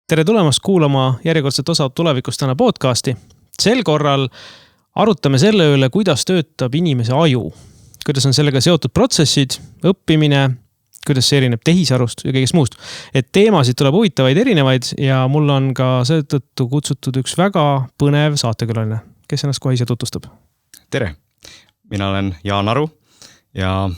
Tere tulemast kuulama järjekordset osa Tulevikust täna podcasti. Sel korral arutame selle üle, kuidas töötab inimese aju. Kuidas on sellega seotud protsessid, õppimine, kuidas see erineb tehisarust ja kõigest muust. Et teemasid tuleb huvitavaid erinevaid ja mul on ka seetõttu kutsutud üks väga põnev saatekülaline, kes ennast kohe ise tutvustab. Tere, mina olen Jaan Aru ja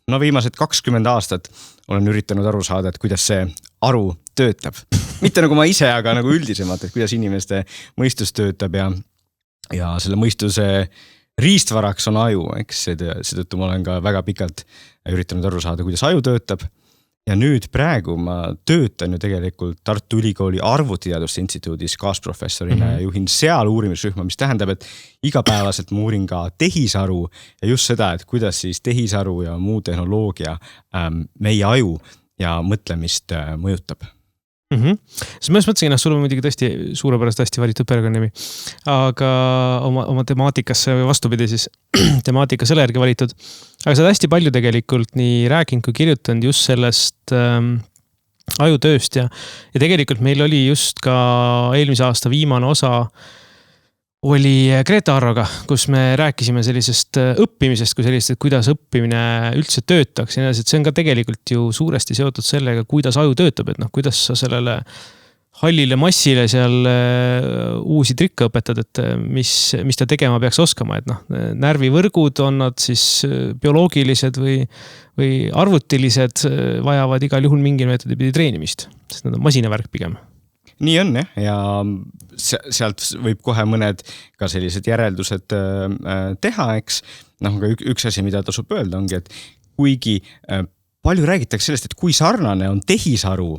viimased 20 aastat olen üritanud aru saada, et kuidas see aru töötab. Mitte nagu ma ise, aga nagu üldisemalt, et kuidas inimeste mõistus töötab ja selle mõistuse riistvaraks on aju, eks seetõttu ma olen ka väga pikalt üritanud aru saada, kuidas aju töötab. Ja nüüd praegu ma töötan ju tegelikult Tartu Ülikooli arvutiteaduste instituudis kaasprofessorina ja juhin seal uurimisrühma, mis tähendab, et igapäevaselt ma uurin ka tehisaru ja just seda, et kuidas siis tehisaru ja muu tehnoloogia meie aju ja mõtlemist mõjutab. Siis ma just mõtlesin, sul on muidugi tõesti suurepärast hästi valitud perekonnanimi, aga oma temaatikasse või vastupidi siis temaatika selle järgi valitud. Aga sa oled hästi palju tegelikult nii rääkinud kui kirjutanud just sellest ajutööst ja tegelikult meil oli just ka eelmise aasta viimane osa oli Greta Arroga, kus me rääkisime sellisest õppimisest kui sellist, et kuidas õppimine üldse töötaks. See on ka tegelikult ju suuresti seotud sellega, kuidas aju töötab, et kuidas sa sellele hallile massile seal uusi trikke õpetad, et mis ta tegema peaks oskama. Et närvivõrgud on nad siis bioloogilised või arvutilised, vajavad igal juhul mingi meetodi pidi treenimist, sest nad on masinavärk pigem. Nii on ja sealt võib kohe mõned ka sellised järeldused teha, eks. Aga üks asi, mida tasub öelda ongi, et kuigi palju räägitakse sellest, et kui sarnane on tehisaru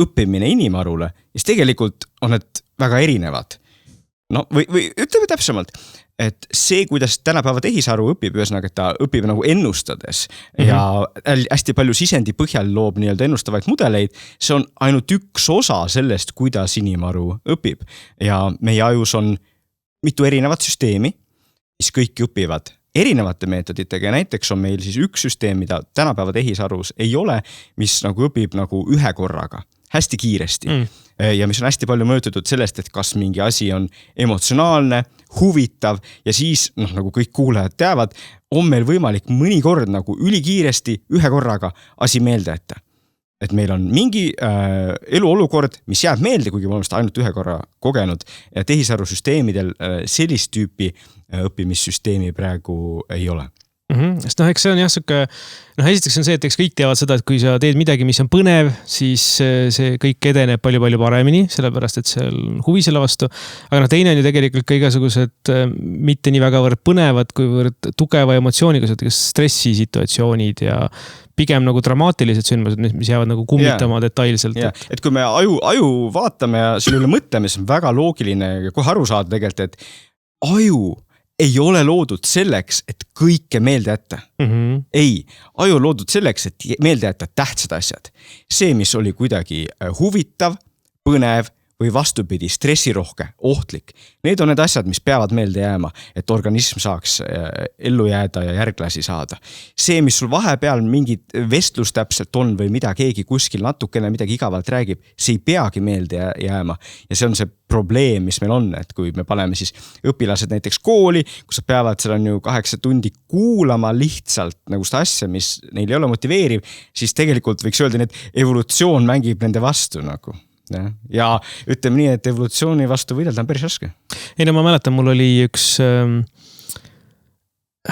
õppimine inimarule, siis tegelikult on need väga erinevad. Või ütleme täpsemalt, et see, kuidas tänapäeva tehisaru õpib, ühesõnaga, et ta õpib nagu ennustades ja hästi palju sisendi põhjal loob nii-öelda ennustavaid mudeleid, see on ainult üks osa sellest, kuidas inimaru õpib. Ja meie ajus on mitu erinevat süsteemi, mis kõik õpivad erinevate meetoditega ja näiteks on meil siis üks süsteem, mida tänapäeva tehisarus ei ole, mis nagu õpib nagu ühe korraga, hästi kiiresti. Ja mis on hästi palju mõjutatud sellest, et kas mingi asi on emotsionaalne, huvitav ja siis, nagu kõik kuulajad teavad, on meil võimalik mõnikord nagu ülikiiresti ühe korraga asi meelde jätta. Et meil on mingi eluolukord, mis jääb meelde, kuigi me oleme seda ainult ühe korra kogenud ja tehisarusüsteemidel sellist tüüpi õppimissüsteemi praegu ei ole. Sest eks see on jah siuke, esiteks on see, et eks kõik teavad seda, et kui sa teed midagi, mis on põnev, siis see kõik edeneb palju-palju paremini, sellepärast, et see on huvi selle vastu. Aga teine on ju tegelikult ka igasugused mitte nii väga võrd põnevad, kuivõrd tugeva emotsiooniga, stressisituatsioonid ja pigem nagu dramaatilised sündmused, mis jäävad nagu kummitama detailselt. Et kui me aju vaatame ja selle üle mõtleme, siis on väga loogiline kohe aru saada tegelikult, et aju ei ole loodud selleks, et kõike meelde jätta. Ei, aju on loodud selleks, et meelde jätta tähtsad asjad. See, mis oli kuidagi huvitav, põnev või vastupidi, stressirohke, ohtlik. Need on need asjad, mis peavad meelde jääma, et organism saaks ellu jääda ja järglasi saada. See, mis sul vahepeal mingid vestlus täpselt on või mida keegi kuskil natukene midagi igavalt räägib, see ei peagi meelde jääma. Ja see on see probleem, mis meil on, et kui me paneme siis õpilased näiteks kooli, kus peavad seal on ju 8 tundi kuulama lihtsalt nagu seda asja, mis neil ei ole motiveeriv, siis tegelikult võiks öelda, et evolutsioon mängib nende vastu nagu. Ja ütleme nii, et evolutsiooni vastu võidelda on päris raske. Ma mäletan, mul oli üks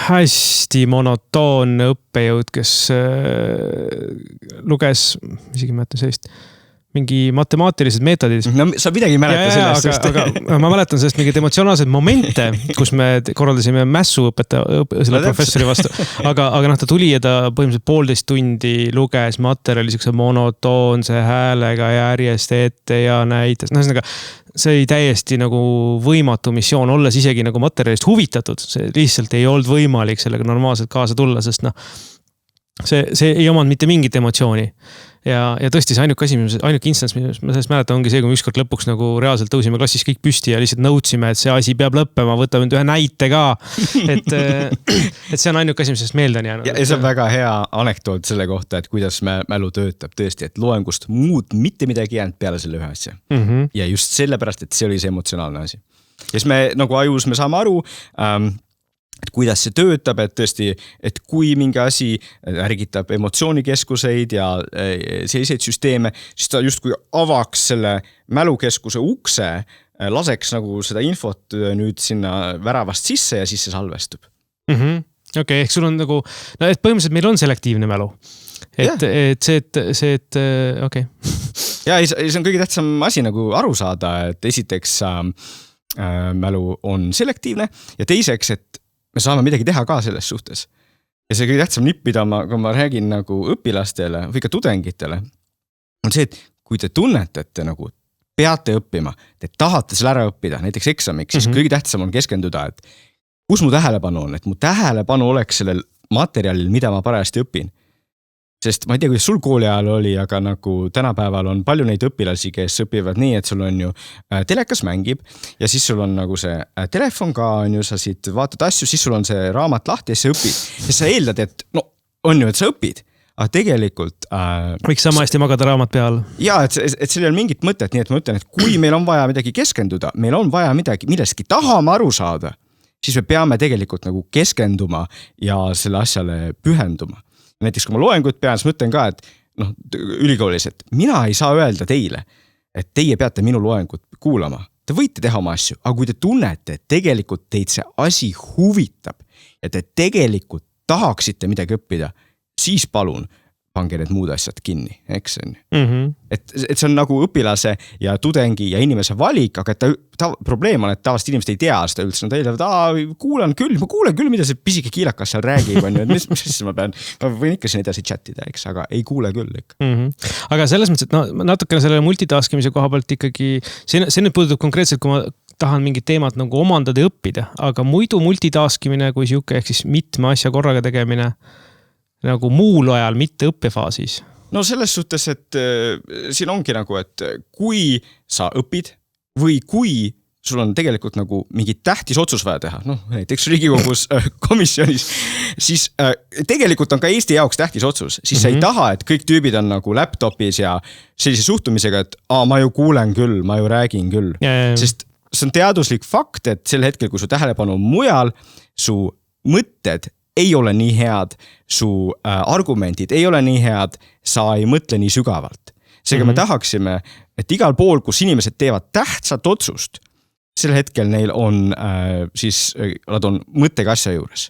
hästi monotoonne õppejõud, kes luges, isegi mäletan sellist, mingi matemaatilised meetodid. Sa midagi mäleta sellest. Aga ma mäletan sellest mingid emotsionaalsed momente, kus me korraldasime mässu selle professori vastu. Aga ta tuli ja ta põhimõtteliselt 1,5 tundi luges materjali siukse monotoonse häälega järjest ette ja näitas. See oli täiesti nagu võimatu missioon, olles isegi nagu materjalist huvitatud. See lihtsalt ei olnud võimalik sellega normaalselt kaasa tulla, sest see ei omanud mitte mingit emotsiooni. Ja tõesti see ainuke instants, mis ma sellest mäletan, ongi see, kui me ükskord lõpuks nagu reaalselt tõusime klassis kõik püsti ja lihtsalt nõudsime, et see asi peab lõppema, võtame nüüd ühe näite ka. Et see on ainuke asi, mis sellest meelde on jäänud. Ja see on väga hea anekdoot selle kohta, et kuidas mälu töötab tõesti, et loengust muud mitte midagi jäänud peale selle ühe asja. Ja just sellepärast, et see oli see emotsionaalne asi. Ja siis me nagu ajus me saame aru, et kuidas see töötab, et tõesti, et kui mingi asi ärgitab emotsioonikeskuseid ja selliseid süsteeme, siis ta justkui avaks selle mälukeskuse ukse, laseks nagu seda infot nüüd sinna väravast sisse ja siis see salvestub. Okei, ehk sul on nagu, no et põhimõtteliselt meil on selektiivne mälu. Et okei. Ja see on kõige tähtsam asi nagu aru saada, et esiteks mälu on selektiivne ja teiseks, et me saame midagi teha ka selles suhtes. Ja see kõige tähtsam nipp, mida kui ma räägin nagu õpilastele või ka tudengitele, on see, et kui te tunnete, et te nagu peate õppima, te tahate selle ära õppida, näiteks eksamiks, siis kõige tähtsam on keskenduda, et kus mu tähelepanu on, et mu tähelepanu oleks sellel materjalil, mida ma parajasti õpin. Sest ma ei tea, kuidas sul kooli ajal oli, aga nagu tänapäeval on palju neid õpilasi, kes õpivad nii, et sul on ju telekas mängib ja siis sul on nagu see telefon ka, on ju, sa siit vaatad asju, siis sul on see raamat lahti ja sa õpid. Ja sa eeldad, et no on ju, et sa õpid, aga tegelikult... Võiks sama hästi magada raamat peal. Jaa, et seal on mingit mõtet, nii et ma ütlen, et kui meil on vaja midagi keskenduda, meil on vaja millestki tahame aru saada, siis me peame tegelikult nagu keskenduma ja selle asjale pühenduma. Näiteks kui ma loengut pean, siis mõtlen ka, et ülikoolis, et mina ei saa öelda teile, et teie peate minu loengut kuulama. Te võite teha oma asju, aga kui te tunnete, et tegelikult teid see asi huvitab ja te tegelikult tahaksite midagi õppida, siis palun pange need muud asjad kinni, eks on. Et see on nagu õpilase ja tudengi ja inimese valik, aga probleem on, et tavaliselt inimesed ei tea seda üldse. Nad eeldavad, ma kuulen küll, mida see pisike kiilakas seal räägib, on ju, et mis siis ma võin ikka siin edasi chatida, eks, aga ei kuule küll ikka. Aga selles mõttes, et natukene selle multitaskimise koha pealt ikkagi, see nüüd puudutab konkreetselt, kui ma tahan mingit teemat nagu omandada ja õppida, aga muidu multitaskimine kui siuke, ehk siis mitme asja korraga tegemine nagu muul ajal, mitte õppefaasis? No selles suhtes, et siin ongi nagu, et kui sa õpid või kui sul on tegelikult nagu mingi tähtis otsus vaja teha, näiteks Riigikogus komisjonis, siis tegelikult on ka Eesti jaoks tähtis otsus, siis sa ei taha, et kõik tüübid on nagu laptopis ja sellise suhtumisega, et ma ju kuulen küll, ma ju räägin küll, sest see on teaduslik fakt, et sel hetkel, kui su tähelepanu on mujal, su mõtted ei ole nii head, su argumentid ei ole nii head, sa ei mõtle nii sügavalt. Seega me tahaksime, et igal pool, kus inimesed teevad tähtsat otsust, sel hetkel neil on, nad on mõttega asja juures.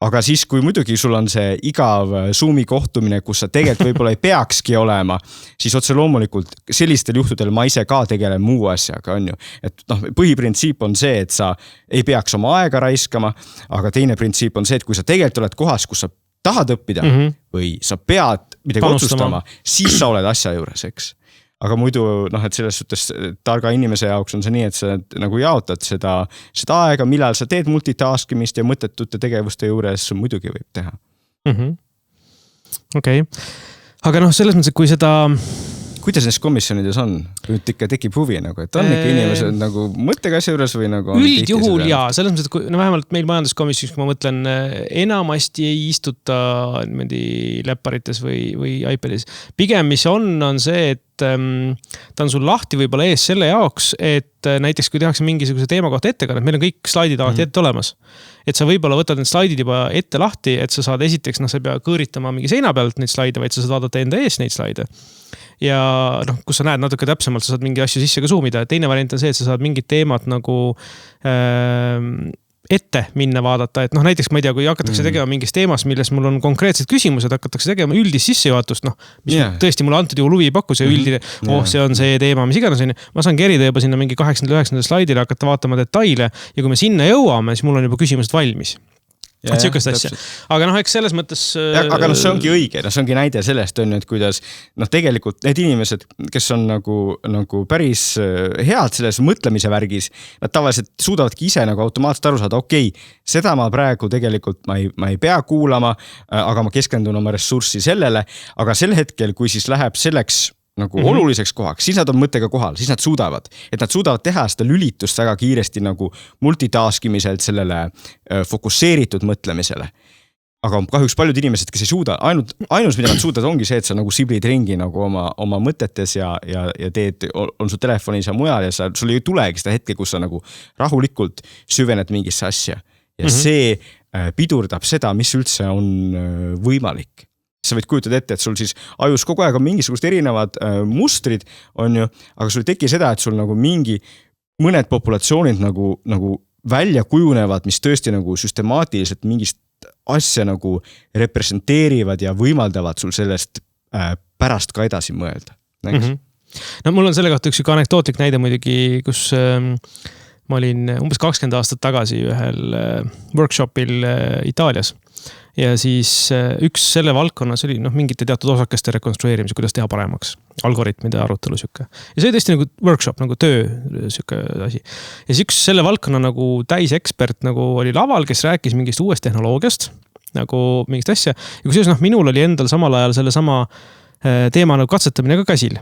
Aga siis, kui muidugi sul on see igav Zoomi kohtumine, kus sa tegelikult võib-olla ei peakski olema, siis otse loomulikult sellistel juhtudel ma ise ka tegelen muu asjaga, on ju. Et põhiprintsiip on see, et sa ei peaks oma aega raiskama, aga teine printsiip on see, et kui sa tegelikult oled kohas, kus sa tahad õppida või sa pead midagi otsustama, siis sa oled asja juures, eks. Aga muidu, et selles suhtes targa inimese jaoks on see nii, et sa nagu jaotad seda aega, millal sa teed multitaskimist ja mõttetute tegevuste juures muidugi võib teha. Okei. Aga selles mõttes, et kui seda... Kuidas neist komisjonides on? Nüüd ikka tekib huvi, et on ikka inimesed nagu mõttega asja juures või nagu... Üldjuhul jaa, selles mõttes, et vähemalt meil majanduskomisjonis, kui ma mõtlen, enamasti ei istuta läpparites või iPadis. Pigem, mis on see, et ta on sul lahti võib-olla ees selle jaoks, et näiteks kui tehakse mingisuguse teema kohta ettekannet, meil on kõik slaidid alati ette olemas. Et sa võib-olla võtad need slaidid juba ette lahti, et sa saad esiteks, sa ei pea kõõritama mingi seina pealt neid slaide, vaid sa saad vaadata enda ees neid slaide. Ja kus sa näed natuke täpsemalt, sa saad mingi asju sisse ka zoomida. Teine variant on see, et sa saad mingid teemad nagu ette minna vaadata, et näiteks ma ei tea, kui hakatakse tegema mingis teemas, milles mul on konkreetsed küsimused, hakatakse tegema üldist sissejuhatust, mis tõesti mulle antud juhul huvi pakku, see üldine, see on see teema, mis iganes on. Ma saan kerida juba sinna mingi 8-9 slaidile, hakata vaatama detaile ja kui me sinna jõuame, siis mul on juba küsimused valmis. Sihukest asja. Aga eks selles mõttes... Aga see ongi õige, see ongi näide sellest, et kuidas tegelikult need inimesed, kes on nagu päris head selles mõtlemise värgis, nad tavaliselt suudavadki ise automaatselt aru saada, seda ma praegu tegelikult ma ei pea kuulama, aga ma keskendun oma ressurssi sellele, aga sel hetkel, kui siis läheb selleks oluliseks kohaks, siis nad on mõttega kohal, siis nad suudavad teha seda lülitust väga kiiresti multitaskimiselt sellele fokusseeritud mõtlemisele. Aga kahjuks paljud inimesed, kes ei suuda, ainus, mida nad suudavad, ongi see, et sa siblid ringi oma mõtetes ja teed, on su telefonis ja mujal ja sul ei tulegi seda hetke, kus sa rahulikult süvened mingisse asja. Ja see pidurdab seda, mis üldse on võimalik. Sa võid kujutada ette, et sul siis ajus kogu aeg on mingisugust erinevad mustrid, on ju, aga sul ei teki seda, et sul mõned populatsioonid välja kujunevad, mis tõesti süstemaatiliselt mingist asja representeerivad ja võimaldavad sul sellest pärast ka edasi mõelda. No mul on selle kohta üks anekdootlik näide muidugi, kus ma olin umbes 20 aastat tagasi ühel workshopil Itaalias. Ja siis üks selle valdkonnas oli mingite teatud osakeste rekonstrueerimise, kuidas teha paremaks. Algoritmide arutelu süke. Ja see oli tõesti workshop, töö süke asi. Ja siis üks selle valdkonna täisekspert oli laval, kes rääkis mingist uuest tehnoloogiast, mingist asja. Ja kusjuures minul oli endal samal ajal selle sama teema katsetamine ka käsil.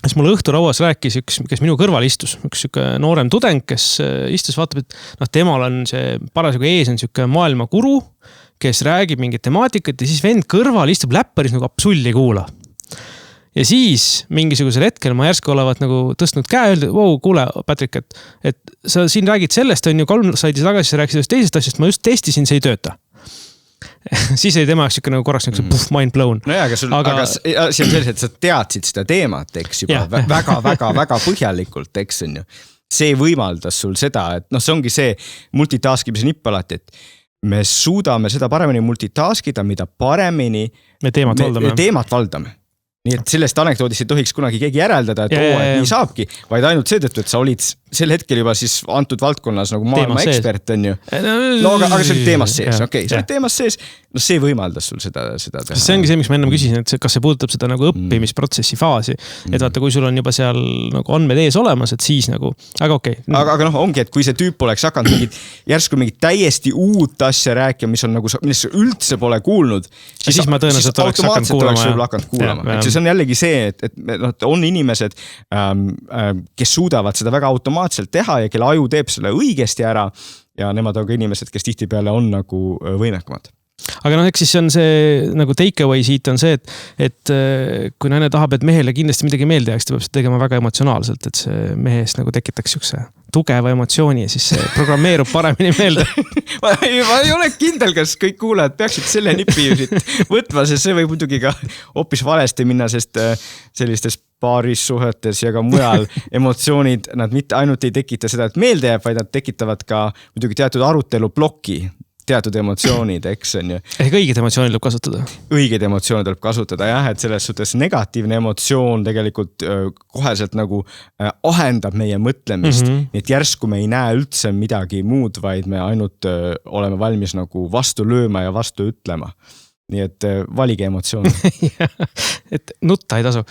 Siis mulle õhturauas rääkis üks, kes minu kõrval istus, üks noorem tudeng, kes istus, vaatab, et temal on see parasjagu ees on maailma guru, kes räägib mingit temaatikat ja siis vend kõrval istub läpparis sulli kuula. Ja siis mingisugusel hetkel ma järsku olevat tõstnud käe, öeldi, kuule, Patrick, et sa siin räägid sellest, on ju 3 slaidi tagasi, sa rääkisid teisest asjast, ma just testisin, see ei tööta. Siis oli tema korraks mind blown. No aga see on sellised, et sa teadsid seda teemat, eks juba väga põhjalikult, eks on ju. See võimaldas sul seda, et see ongi see multitaskimise nipp alati, et me suudame seda paremini multitaskida, mida paremini me teemat valdame. Nii et sellest anekdoodist ei tohiks kunagi keegi järeldada, et et nii saabki, vaid ainult seetõttu, et sa olid sel hetkel juba siis antud valdkonnas maailma ekspert, on ju. No aga see oli teemas sees, see oli teemas sees, see võimaldas sul seda teha. See ongi see, miks ma ennem küsisin, et kas see puudutab seda õppimisprotsessi faasi, et vaata, kui sul on juba seal andmed ees olemas, et siis aga okei. Aga ongi, et kui see tüüp oleks hakanud järsku mingit täiesti uut asja rääkima, millest üldse pole kuulnud, siis ma tõenäoliselt oleks hakanud kuulama. See on jällegi see, et on inimesed, kes suudavad seda väga automaatselt teha ja kelle aju teeb selle õigesti ära ja nemad on ka inimesed, kes tihtipeale on võimekamad. Aga eks siis on see take away siit on see, et kui naine tahab, et mehele kindlasti midagi meelde jääks, ta peab seda tegema väga emotsionaalselt, et see mehest tekitakse üks tugeva emotsiooni ja siis see programmeerub paremini meelde. ma ei ole kindel, kas kõik kuulajad peaksid selle nipi võtma, sest see võib muidugi ka hoopis valesti minna, sest sellistes paarissuhetes ja ka mujal emotsioonid, nad mitte ainult ei tekita seda, et meelde jääb, vaid nad tekitavad ka muidugi teatud arutelu ploki. Teatud emotsioonid, eks on ju. Ehk õiged emotsioonid tuleb kasutada. Õiged emotsioonid tuleb kasutada, jah, et selles suhtes negatiivne emotsioon tegelikult koheselt ahendab meie mõtlemist. Nii et järsku me ei näe üldse midagi muud, vaid me ainult oleme valmis vastu lööma ja vastu ütlema. Nii et valige emotsioon. et nutta ei tasu.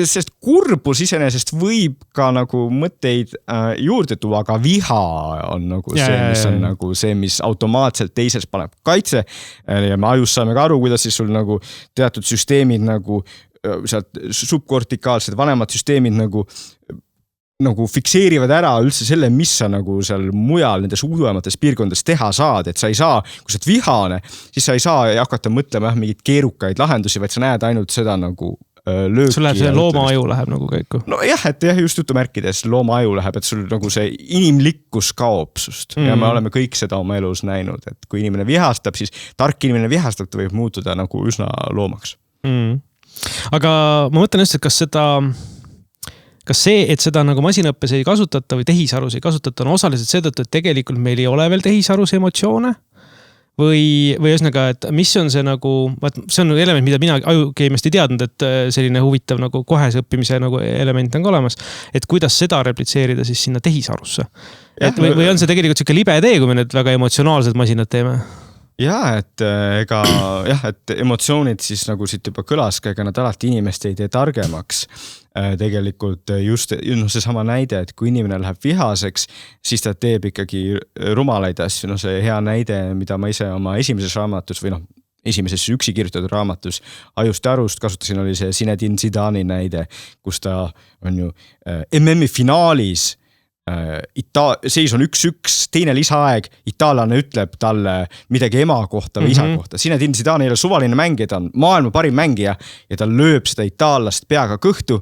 Sest kurbus iseenesest võib ka mõtteid juurde tuua, aga viha on see, mis on see, mis automaatselt teises paneb kaitse. Ja me ajus saame ka aru, kuidas siis sul teatud süsteemid sealt subkortikaalsed vanemad süsteemid fikseerivad ära üldse selle, mis sa seal mujal nendes uuemates piirkondades teha saad, et sa ei saa, kui sa oled vihane, siis sa ei saa hakata mõtlema mingit keerukaid lahendusi, vaid sa näed ainult seda lööki. Sul läheb see looma-aju läheb käiku. No jah, et just jutumärkides looma-aju läheb, et sul see inimlikkus kaob sust. Ja me oleme kõik seda oma elus näinud, et kui inimene vihastab, siis tark inimene vihastab, ta võib muutuda üsna loomaks. Aga ma mõtlen just, et kas see, et seda masinaõppes ei kasutata või tehisarus ei kasutata, on osaliselt seetõttu, et tegelikult meil ei ole veel tehisarus emotsioone või ühesõnaga, et mis on see nagu, see on element, mida mina ajukeemiast ei teadnud, et selline huvitav nagu kohese õppimise nagu element on ka olemas, et kuidas seda replitseerida siis sinna tehisarusse. Või on see tegelikult siuke libe tee, kui me need väga emotsionaalsed masinad teeme? Et et emotsioonid siis nagu siit juba kõlas, ega nad alati inimest ei tee targemaks. Tegelikult just see sama näide, et kui inimene läheb vihaseks, siis ta teeb ikkagi rumalaid asju. See hea näide, mida ma ise oma esimeses raamatus või esimeses üksi kirjutatud raamatus Ajust ja arust kasutasin, oli see Zinedine Zidane'i näide, kus ta on ju MM-i finaalis seis on 1-1, teine lisaaeg, itaallane ütleb talle midagi ema kohta või isa kohta. Zinedine Zidane ei ole suvaline mängija, ta on maailma parim mängija ja ta lööb seda itaallast peaga kõhtu,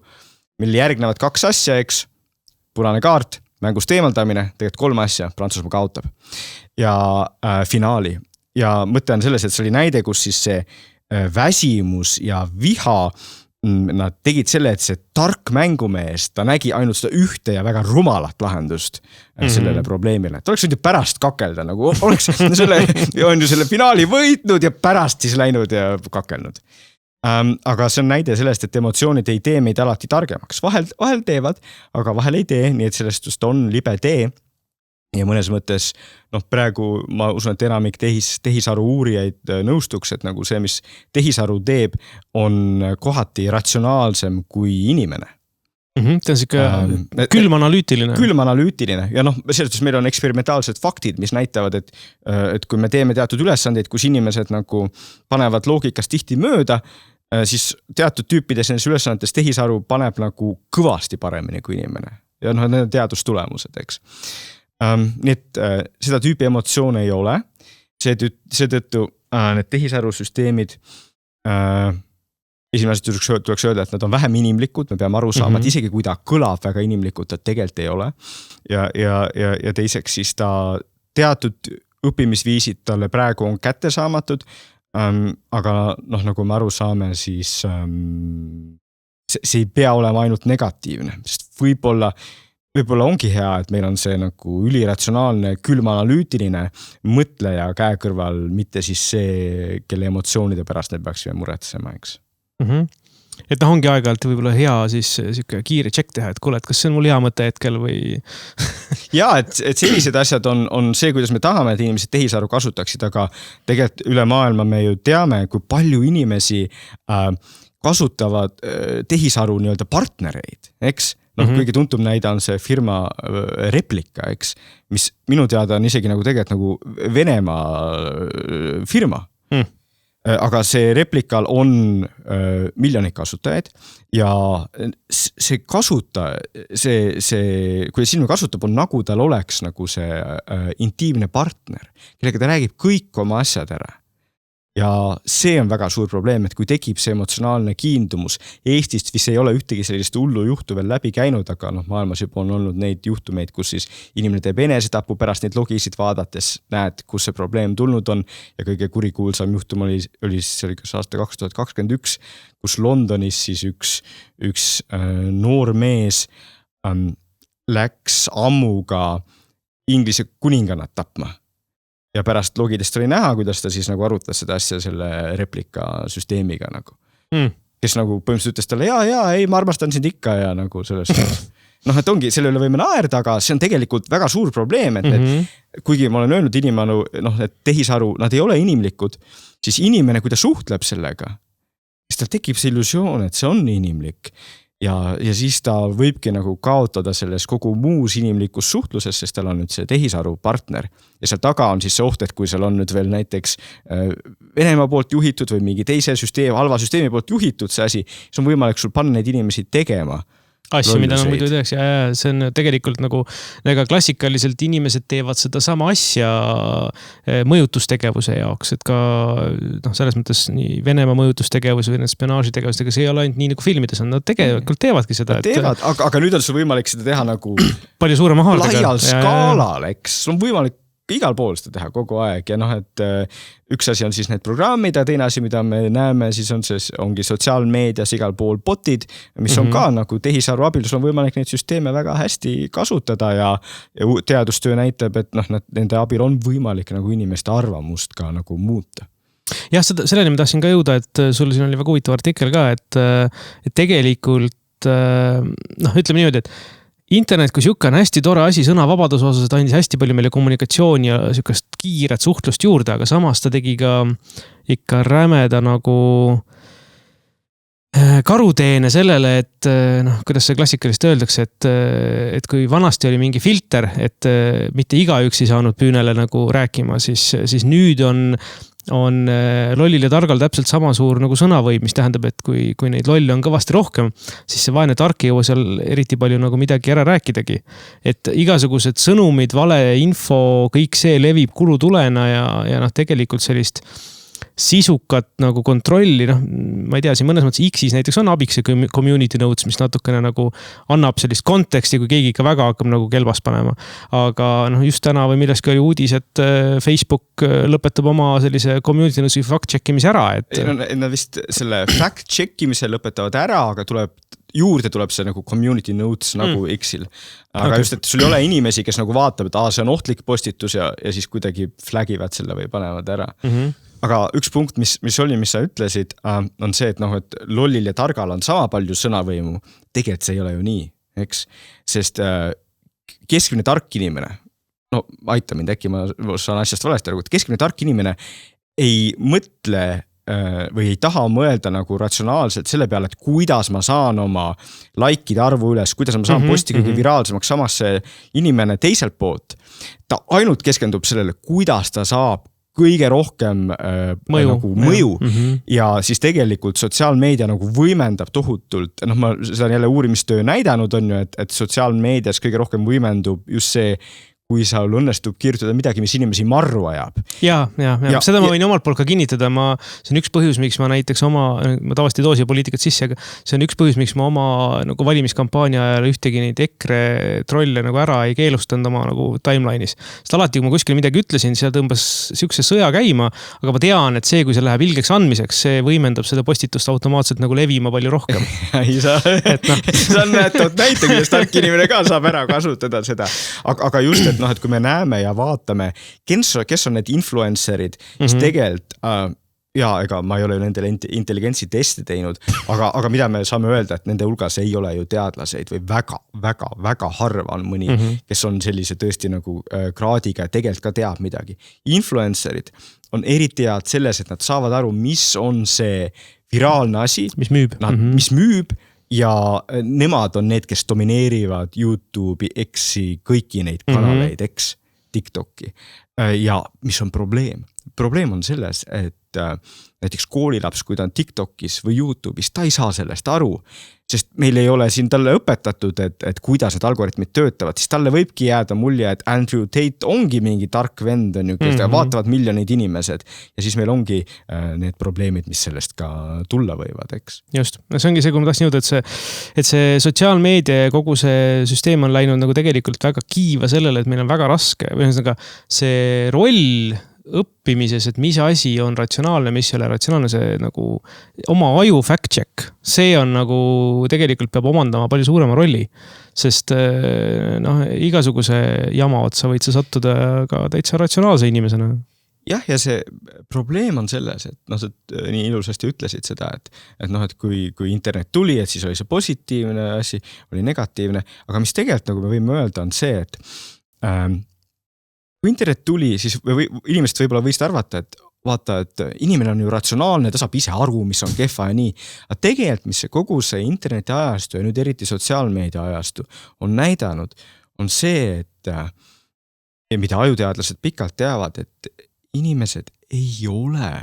mille järgnevad 2 asja, eks, punane kaart, mängust eemaldamine, tegelikult 3 asja, Prantsusmaa kaotab ja finaali. Ja mõte on selles, et see oli näide, kus siis see väsimus ja viha nad tegid selle, et see tark mängumees, ta nägi ainult seda ühte ja väga rumalat lahendust sellele probleemile. Ta oleks võinud ju pärast kakelda, nagu oleks selle finaali võitnud ja pärast siis läinud ja kakelnud. Aga see on näide sellest, et emotsioonid ei tee meid alati targemaks. Vahel teevad, aga vahel ei tee, nii et sellest just on libe tee. Ja mõnes mõttes, praegu ma usun, et enamik tehisaru uurijaid nõustuks, et nagu see, mis tehisaru teeb, on kohati ratsionaalsem kui inimene. See on siuke külm analüütiline. Külm analüütiline ja selles meil on eksperimentaalsed faktid, mis näitavad, et kui me teeme teatud ülesandeid, kus inimesed nagu panevad loogikast tihti mööda, siis teatud tüüpides nendes ülesannetes tehisaru paneb nagu kõvasti paremini kui inimene. Ja need on teadustulemused, eks. Nii et seda tüüpi emotsioone ei ole. Seetõttu need tehisarusüsteemid esimesest tuleks öelda, et nad on vähem inimlikud, me peame aru saama, et isegi kui ta kõlab väga inimlikult, ta tegelikult ei ole. Ja teiseks siis ta teatud õppimisviisid talle praegu on kättesaamatud, aga nagu me aru saame, siis see ei pea olema ainult negatiivne, sest võib-olla ongi hea, et meil on see nagu üliratsionaalne, külm analüütiline mõtleja käe kõrval, mitte siis see, kelle emotsioonide pärast me peaksime muretsema, eks. Et ongi aeg-ajalt võib-olla hea siis siuke kiire check teha, et kuule, et kas see on mul hea mõte hetkel või... Ja, et sellised asjad on see, kuidas me tahame, et inimesed tehisaru kasutaksid, aga tegelikult üle maailma me ju teame, kui palju inimesi kasutavad tehisaru nii-öelda partnereid, eks? Kõige tuntum näide on see firma Replika, eks, mis minu teada on isegi nagu tegelikult nagu Venemaa firma. Aga see Replikal on miljonid kasutajaid ja see kasutaja, kui silme kasutab, on nagu tal oleks nagu see intiimne partner, kellega ta räägib kõik oma asjad ära. Ja see on väga suur probleem, et kui tekib see emotsionaalne kiindumus, Eestist vist ei ole ühtegi sellist hullu juhtu veel läbi käinud, aga maailmas juba on olnud neid juhtumeid, kus siis inimene teeb enesetapu pärast neid logisid vaadates, näed, kus see probleem tulnud on ja kõige kurikuulsam juhtum oli kas aasta 2021, kus Londonis siis üks noor mees läks ammuga Inglise kuningannat tapma. Ja pärast logidest oli näha, kuidas ta siis nagu arutas seda asja selle Replika süsteemiga nagu. Kes nagu põhimõtteliselt ütles talle, ei, ma armastan sind ikka ja nagu sellest. Et ongi, selle üle võime naerda, aga see on tegelikult väga suur probleem, et kuigi ma olen öelnud inimene, et tehisaru, nad ei ole inimlikud, siis inimene, kui ta suhtleb sellega, siis tal tekib see illusioon, et see on inimlik. Ja siis ta võibki nagu kaotada selles kogu muus inimlikus suhtluses, sest tal on nüüd see tehisaru partner. Ja seal taga on siis see oht, et kui seal on nüüd veel näiteks Venemaa poolt juhitud või mingi teise halva süsteemi poolt juhitud see asi, siis on võimalik sul panna neid inimesi tegema. Asju, mida nad muidu teeks. Ja see on tegelikult nagu klassikaliselt inimesed teevad seda sama asja mõjutustegevuse jaoks, et ka selles mõttes nii Venemaa mõjutustegevus või spionaažitegevus, ega see ei ole ainult nii nagu filmides on, nad tegelikult teevadki seda. Aga nüüd on sul võimalik seda teha nagu palju suurema haardega. Laial skaalal, eks. Sul on võimalik igal pool seda teha kogu aeg ja noh, et üks asi on siis need programmid ja teine asi, mida me näeme, siis ongi sotsiaalmeedias igal pool botid, mis on ka nagu tehisaru abil, sul on võimalik neid süsteeme väga hästi kasutada ja teadustöö näitab, et noh, nende abil on võimalik nagu inimeste arvamust ka nagu muuta. Jah, selleni ma tahtsin ka jõuda, et sul siin oli väga huvitav artikkel ka, et tegelikult noh, ütleme niimoodi, et internet, kui siuke on hästi tore asi sõnavabaduse osas, et andis hästi palju meile kommunikatsiooni ja siukest kiiret suhtlust juurde, aga samas ta tegi ka ikka rämeda nagu karuteene sellele, et noh, kuidas see klassikalist öeldakse, et kui vanasti oli mingi filter, et mitte igaüks ei saanud püünele nagu rääkima, siis nüüd on lollil ja targal täpselt sama suur nagu sõnavõim, mis tähendab, et kui neid lolle on kõvasti rohkem, siis see vaene tark ei jõua seal eriti palju nagu midagi ära rääkidagi. Et igasugused sõnumid, valeinfo, kõik see levib kulutulena ja noh, tegelikult sellist sisukat nagu kontrolli, noh, ma ei tea, siin mõnes mõttes X-is näiteks on abiks see community notes, mis natukene nagu annab sellist konteksti, kui keegi ikka väga hakkab nagu kelbas panema. Aga noh, just täna või milleski oli uudis, et Facebook lõpetab oma sellise community notes fact-checkimise ära. Nad vist selle fact-checkimise lõpetavad ära, aga juurde tuleb see nagu community notes nagu X-il. Aga just, et sul ei ole inimesi, kes nagu vaatab, et see on ohtlik postitus ja siis kuidagi flagivad selle või panevad ära. Aga üks punkt, mis sa ütlesid, on see, et noh, et lollil ja targal on sama palju sõnavõimu. Tegelikult see ei ole ju nii, eks? Sest keskmine tark inimene, no aita mind, äkki ma saan asjast valesti aru, et keskmine tark inimene ei mõtle või ei taha mõelda nagu ratsionaalselt selle peale, et kuidas ma saan oma likeide arvu üles, kuidas ma saan posti kõige viraalsemaks, samas see inimene teiselt poolt, ta ainult keskendub sellele, kuidas ta saab kõige rohkem mõju. Ja siis tegelikult sotsiaalmeedia nagu võimendab tohutult, noh, ma seda jälle uurimistöö näidanud on ju, et sotsiaalmeedias kõige rohkem võimendub just see, kui sa õnnestub kirjutada midagi, mis inimesi marru ajab. Ja. Seda ma võin omalt poolt ka kinnitada. See on üks põhjus, miks ma näiteks ma tavaliselt ei too siia poliitikat sisse, aga see on üks põhjus, miks ma oma nagu valimiskampaania ajal ühtegi neid EKRE trolle nagu ära ei keelustanud oma nagu timeline'is. Sest alati, kui ma kuskil midagi ütlesin, seal tõmbas siukse sõja käima, aga ma tean, et see, kui see läheb ilgeks andmiseks, see võimendab seda postitust automaatselt nagu levima palju rohkem. See on näite, kuidas tark inimene ka saab ära kasutada seda. Aga just, noh, et kui me näeme ja vaatame, kes on need influencerid, siis tegelikult, ega ma ei ole nendele intelligentsi testi teinud, aga mida me saame öelda, et nende hulgas ei ole ju teadlaseid või väga harva on mõni, kes on sellise tõesti nagu kraadiga ja tegelikult ka teab midagi. Influencerid on eriti head selles, et nad saavad aru, mis on see viraalne asi, mis müüb, ja nemad on need, kes domineerivad YouTube'i, X-i, kõiki neid kanaleid, X, TikTok'i. Ja mis on probleem? Probleem on selles, et näiteks koolilaps, kui ta on TikTokis või YouTube'is, ta ei saa sellest aru, sest meil ei ole siin talle õpetatud, et kuidas need algoritmid töötavad, siis talle võibki jääda mulje, et Andrew Tate ongi mingi tark vend, on ju, kes vaatavad miljonid inimesed ja siis meil ongi need probleemid, mis sellest ka tulla võivad, eks. Just, see ongi see, kui ma tahtsin jõuda, et see sotsiaalmeedia ja kogu see süsteem on läinud nagu tegelikult väga kiiva sellele, et meil on väga raske, või see roll õppimises, et mis asi on ratsionaalne, mis ei ole ratsionaalne, see nagu oma aju fact check, see on nagu tegelikult peab omandama palju suurema rolli, sest noh, igasuguse jama otsa võid sa sattuda ka täitsa ratsionaalse inimesena. Jah, ja see probleem on selles, et noh, sa nii ilusasti ütlesid seda, et noh, et kui internet tuli, et siis oli see positiivne asi, oli negatiivne, aga mis tegelikult nagu me võime öelda on see, et kui internet tuli, siis inimesed võib-olla võisid arvata, et vaata, et inimene on ju ratsionaalne, ta saab ise aru, mis on kehva ja nii. Aga tegelikult, mis kogu see interneti ajastu ja nüüd eriti sotsiaalmeedia ajastu on näidanud, on see, et mida ajuteadlased pikalt teavad, et inimesed ei ole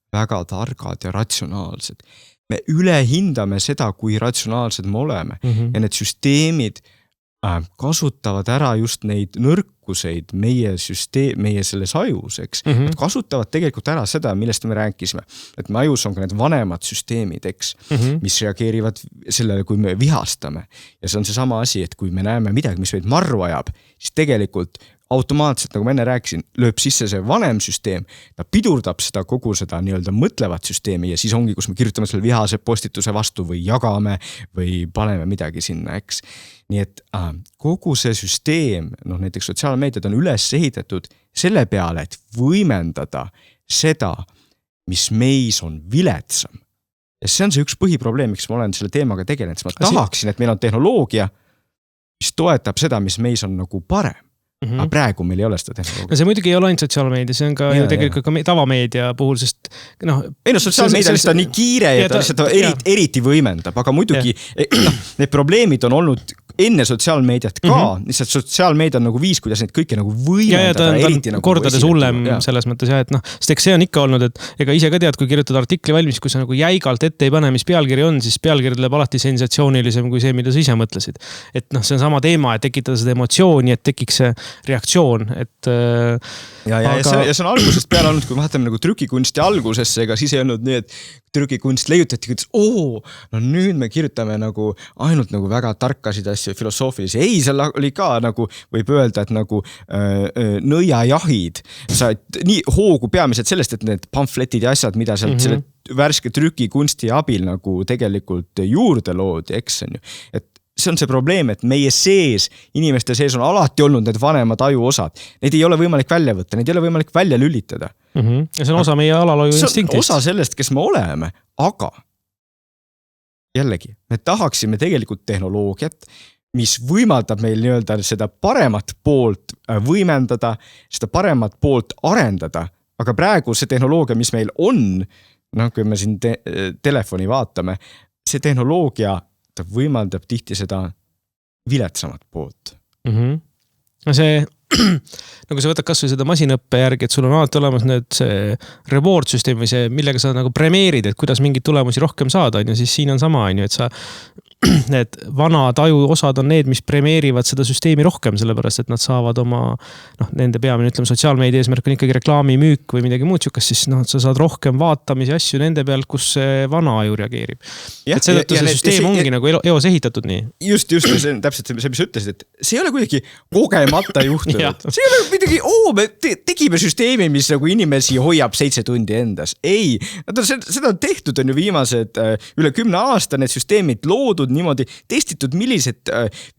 väga targad ja ratsionaalsed. Me ülehindame seda, kui ratsionaalsed me oleme ja need süsteemid kasutavad ära just neid nõrkuseid meie selles ajus, eks. Nad kasutavad tegelikult ära seda, millest me rääkisime. Et me ajus on ka need vanemad süsteemid, eks, mis reageerivad sellele, kui me vihastame. Ja see on see sama asi, et kui me näeme midagi, mis meid marru ajab, siis tegelikult automaatselt, nagu ma enne rääkisin, lööb sisse see vanem süsteem, ta pidurdab seda kogu seda nii-öelda mõtlevat süsteemi ja siis ongi, kus me kirjutame selle vihase postituse vastu või jagame või paneme midagi sinna, eks. Nii et kogu see süsteem, näiteks sotsiaalmeediad on üles ehitatud selle peale, et võimendada seda, mis meis on viletsam. Ja see on see üks põhiprobleem, miks ma olen selle teemaga tegelenud, sest ma tahaksin, et meil on tehnoloogia, mis toetab seda, mis meis on nagu parem. Aga praegu meil ei ole seda tehnoloogia. No see muidugi ei ole ainult sotsiaalmeedia, see on ka ju tegelikult ka tavameedia puhul, sest sotsiaalmeedia lihtsalt on nii kiire ja ta lihtsalt eriti võimendab, aga muidugi need probleemid on olnud enne sotsiaalmeediat ka, lihtsalt sotsiaalmeedia on nagu viis, kuidas neid kõike nagu võimendada. Ja ta on kordades hullem selles mõttes, et sest eks see on ikka olnud, et ega ise ka tead, kui kirjutad artikli valmis, kui sa nagu jäigalt ette ei pane, mis pealkiri on, siis pealkiri tuleb alati sensatsioonilisem kui see, mida sa ise mõtlesid. Et see on sama teema, et tekitada seda emotsiooni, et tekiks see reaktsioon, et see on algusest peale olnud, kui vaatame nagu trükikunsti algusesse, ega siis ei olnud nii, et trükikunst leiutati, et nüüd me kirjutame nagu ainult nagu väga tarkasid asju filosoofilisi. Ei, seal oli ka nagu, võib öelda, et nagu nõiajahid said nii hoogu peamiselt sellest, et need pamfletid ja asjad, mida sealt selle värske trükikunsti abil nagu tegelikult juurde loodi, eks on ju. Et see on see probleem, et meie sees, inimeste sees on alati olnud need vanemad ajuosad. Neid ei ole võimalik välja võtta, neid ei ole võimalik välja lülitada. Ja see on osa meie alalhoiu instinktist. See on osa sellest, kes me oleme, aga jällegi, me tahaksime tegelikult tehnoloogiat, mis võimaldab meil nii-öelda seda paremat poolt võimendada, seda paremat poolt arendada, aga praegu see tehnoloogia, mis meil on, kui me siin telefoni vaatame, see tehnoloogia ta võimaldab tihti seda viletsamat poolt. No see, nagu sa võtad kas või seda masinõppe järgi, et sul on alati olemas need see reward süsteem või see, millega sa nagu premeerid, et kuidas mingeid tulemusi rohkem saada, ja siis siin on sama, et sa need vanad ajuosad on need, mis premeerivad seda süsteemi rohkem, sellepärast, et nad saavad oma, nende peamine, ütleme, sotsiaalmeedia eesmärk on ikkagi reklaamimüük või midagi muud sükast, siis sa saad rohkem vaatamisi asju nende pealt, kus see vana aju reageerib. Et seetõttu see süsteem ongi nagu eos ehitatud nii. Just, see on täpselt see, mis ütlesid, et see ei ole kuidagi kogemata juhtunud. See ei ole midagi, me tegime süsteemi, mis nagu inimesi hoiab 7 tundi endas. Ei, seda on tehtud on ju viimased üle 10 aasta, need süsteemid loodud niimoodi testitud, millised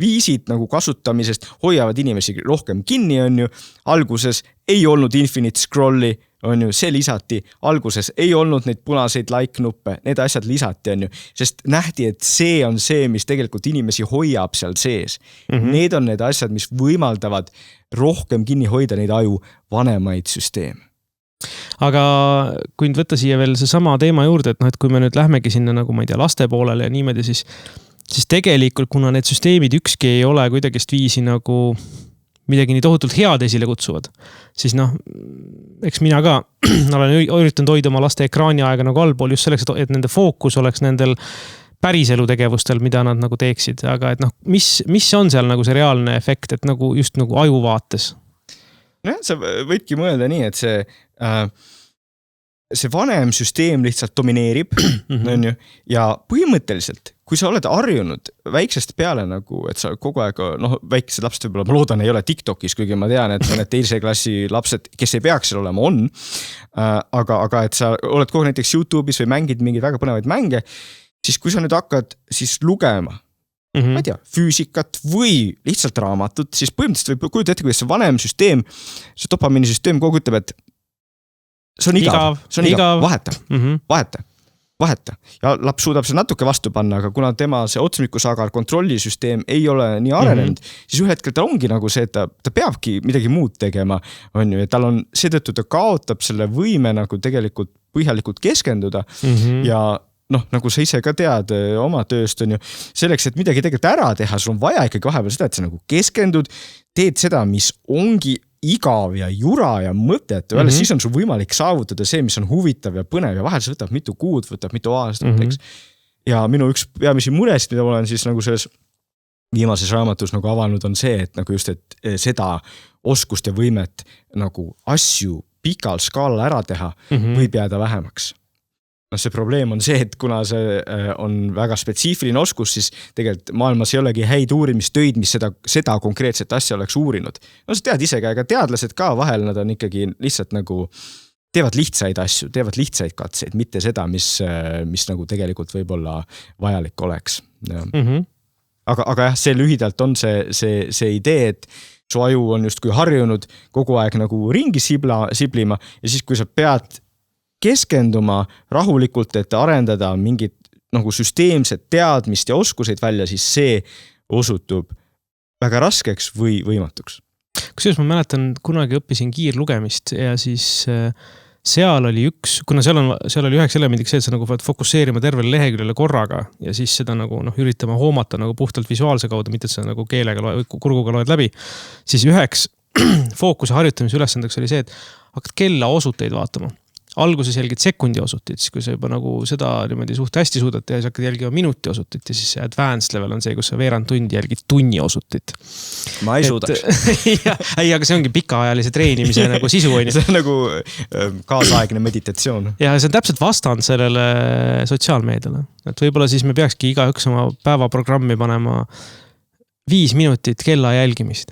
viisid nagu kasutamisest hoiavad inimesi rohkem kinni, on ju. Alguses ei olnud infinite scrolli, on ju, see lisati. Alguses ei olnud neid punaseid like-nuppe, need asjad lisati, on ju. Sest nähti, et see on see, mis tegelikult inimesi hoiab seal sees. Need on need asjad, mis võimaldavad rohkem kinni hoida neid aju vanemaid süsteeme. Aga kui nüüd võtta siia veel see sama teema juurde, et kui me nüüd lähmegi sinna nagu, ma ei tea, laste poolele ja niimoodi, siis tegelikult, kuna need süsteemid ükski ei ole kuidagist viisi nagu midagi nii tohutult head esile kutsuvad, siis eks mina ka olen üritanud hoida oma laste ekraani aega nagu allpool just selleks, et nende fookus oleks nendel päriselu tegevustel, mida nad nagu teeksid, aga et mis on seal nagu see reaalne efekt, et nagu just nagu aju vaates? Sa võidki mõelda nii, et see vanem süsteem lihtsalt domineerib, on ju, ja põhimõtteliselt, kui sa oled harjunud väiksest peale nagu, et sa kogu aeg, väikesed lapsed võib-olla, ma loodan, ei ole TikTokis, kuigi ma tean, et need teise klassi lapsed, kes ei peaks seal olema, on, aga et sa oled kogu näiteks YouTube'is või mängid mingeid väga põnevaid mänge, siis kui sa nüüd hakkad siis lugema, ma ei tea, füüsikat või lihtsalt raamatut, siis põhimõtteliselt võib kujuda ette, kuidas see vanem süsteem, see dopamiinisüsteem kogu ütleb, et see on igav. Vaheta. Ja laps suudab see natuke vastu panna, aga kuna tema see otsmikusagar kontrollisüsteem ei ole nii arenenud, siis ühe hetkel ta ongi nagu see, et ta peabki midagi muud tegema, on ju, ja tal on seetõttu ta kaotab selle võime nagu tegelikult põhjalikult keskenduda ja nagu sa ise ka tead oma tööst, on ju, selleks, et midagi tegelikult ära teha, sul on vaja ikkagi vahepeal seda, et sa nagu keskendud, teed seda, mis ongi igav ja jura ja mõtet, siis on sul võimalik saavutada see, mis on huvitav ja põnev ja vahel see võtab mitu kuud, võtab mitu aastat, eks. Ja minu üks peamisi muresid, mida ma olen siis nagu selles viimases raamatus nagu avanud, on see, et nagu just, et seda oskust ja võimet nagu asju pikal skaalal ära teha võib jääda vähemaks. see probleem on see, et kuna see on väga spetsiifiline oskus, siis tegelikult maailmas ei olegi häid uurimistöid, mis seda konkreetset asja oleks uurinud. No sa tead ise ka, ega teadlased ka vahel, nad on ikkagi lihtsalt nagu teevad lihtsaid asju, teevad lihtsaid katseid, mitte seda, mis nagu tegelikult võib-olla vajalik oleks. Aga jah, see lühidalt on see idee, et su aju on just kui harjunud kogu aeg nagu ringi siblima ja siis, kui sa pead keskenduma rahulikult, et arendada mingit nagu süsteemset teadmist ja oskuseid välja, siis see osutub väga raskeks või võimatuks. Kusjuures ma mäletan, kunagi õppisin kiirlugemist ja siis seal oli kuna seal oli üheks elemendiks see, et sa nagu pead fokusseerima tervele leheküljele korraga ja siis seda nagu üritama hoomata nagu puhtalt visuaalse kaudu, mitte et sa nagu keelega kurguga loed läbi. Siis üheks fookuse harjutamise ülesandeks oli see, et hakkad kella osuteid vaatama. Alguses jälgid sekundi osutit, siis kui sa juba nagu seda niimoodi suht hästi suudad teha, siis hakkad jälgima minuti osutit ja siis see advanced level on see, kus sa veerand tundi jälgid tunni osutit. Ma ei suudaks. Ei, aga see ongi pikaajalise treenimise nagu sisu. See on nagu kaasaegne meditatsioon. Ja see on täpselt vastand sellele sotsiaalmeediale. Et võib-olla siis me peakski igaüks oma päevaprogrammi panema 5 minutit kella jälgimist.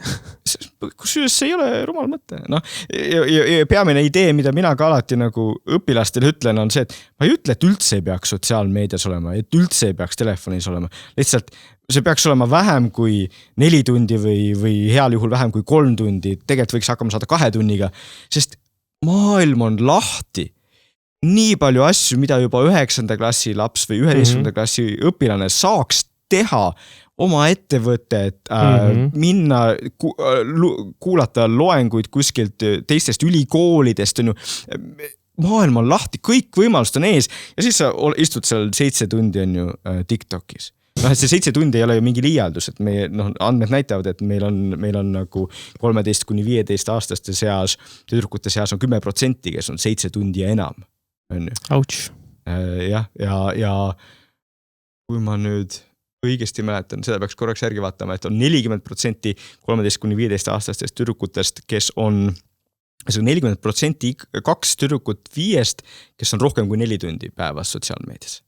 Kusjuures see ei ole rumal mõte. Ja peamine idee, mida mina ka alati nagu õpilastele ütlen, on see, et ma ei ütle, et üldse ei peaks sotsiaalmeedias olema, et üldse ei peaks telefonis olema. Lihtsalt see peaks olema vähem kui 4 tundi või heal juhul vähem kui 3 tundi. Tegelikult võiks hakkama saada 2 tunniga, sest maailm on lahti. Nii palju asju, mida juba 9. klassi laps või 11. klassi õpilane saaks teha oma ettevõtet, minna kuulata loenguid kuskilt teistest ülikoolidest, on ju. Maailm on lahti, kõik võimalused on ees ja siis sa istud seal 7 tundi on ju TikTokis. See 7 tundi ei ole ju mingi liialdus, et meie andmed näitavad, et meil on nagu 13–15 aastaste seas, tüdrukute seas on 10%, kes on 7 tundi ja enam. On ju. Ouch. Ja kui ma nüüd õigesti mäletan, seda peaks korraks järgi vaatama, et on 40% 13–15 aastastest tüdrukutest, kes on 40% 2 tüdrukut 5, kes on rohkem kui 4 tundi päevas sotsiaalmeedias.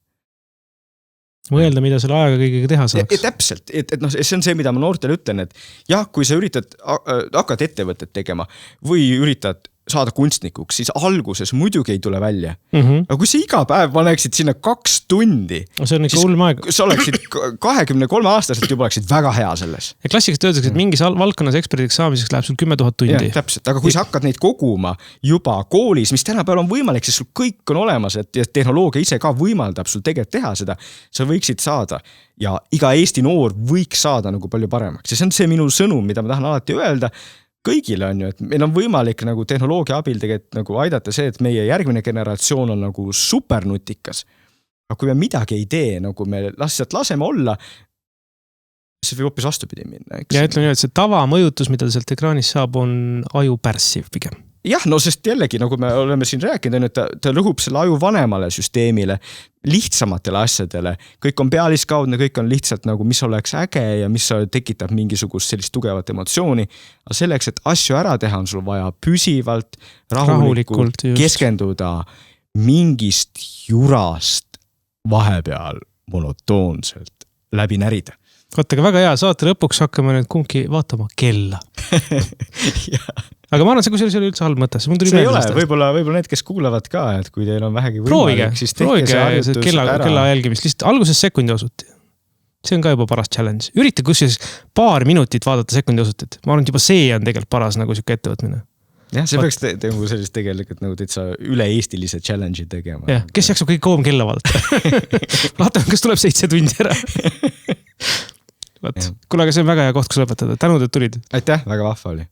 Mõelda, mida selle ajaga kõigega teha saaks. Täpselt, see on see, mida ma noortele ütlen, et jah, kui sa üritad hakkad ettevõtet tegema või üritad saada kunstnikuks, siis alguses muidugi ei tule välja. Aga kui sa iga päev paneksid sinna 2 tundi, see on ikka hull aeg. Sa oleksid 23 aastaselt juba oleksid väga hea selles. Ja klassikast öeldakse, et mingis valdkonnas eksperdiks saamiseks läheb sul 10 000 tundi. Ja, täpselt, aga kui sa hakkad neid koguma juba koolis, mis tänapäeval on võimalik, siis sul kõik on olemas, et tehnoloogia ise ka võimaldab sul tegelikult teha seda, sa võiksid saada ja iga Eesti noor võiks saada nagu palju paremaks. Ja see on see minu sõnum, mida ma tahan alati öelda kõigile on ju, et meil on võimalik nagu tehnoloogia abil tegelikult nagu aidata see, et meie järgmine generatsioon on nagu supernutikas. Aga kui me midagi ei tee, nagu me laseme olla, see võib hoopis vastupidi minna. Eks? Ja ütlen ju, et see tavamõjutus, mida sealt ekraanis saab, on aju pärssiv pigem. Jah, no sest jällegi, nagu me oleme siin rääkinud, et ta lõhub selle aju vanemale süsteemile, lihtsamatele asjadele. Kõik on pealiskaudne, kõik on lihtsalt nagu, mis oleks äge ja mis tekitab mingisugust sellist tugevat emotsiooni. Aga selleks, et asju ära teha, on sul vaja püsivalt, rahulikult keskenduda mingist jurast vahepeal monotoonselt läbi närida. Vaata, väga hea, saate lõpuks hakkame nüüd kumbki vaatama kella. Aga ma arvan, see kusjuures oli üldse halb mõte. See ei ole, võib-olla need, kes kuulavad ka, et kui teil on vähegi võimalik, siis tehke see harjutus ära. Kella jälgimist, lihtsalt alguses sekundi osuti. See on ka juba paras challenge. Ürita kusjuures paar minutit vaadata sekundi osutit. Ma arvan, et juba see on tegelikult paras nagu siuke ettevõtmine. Jah, see peaks sellist tegelikult nagu täitsa üle-eestilise challenge'i tegema. Jah, kes jaksab kõik kauem kella vaadata? Vaatame, kas tuleb 7 tundi ära. Kuule, aga see on väga hea koht, kus lõpetada. Tänud, et tulid. Aitäh, väga vahva oli.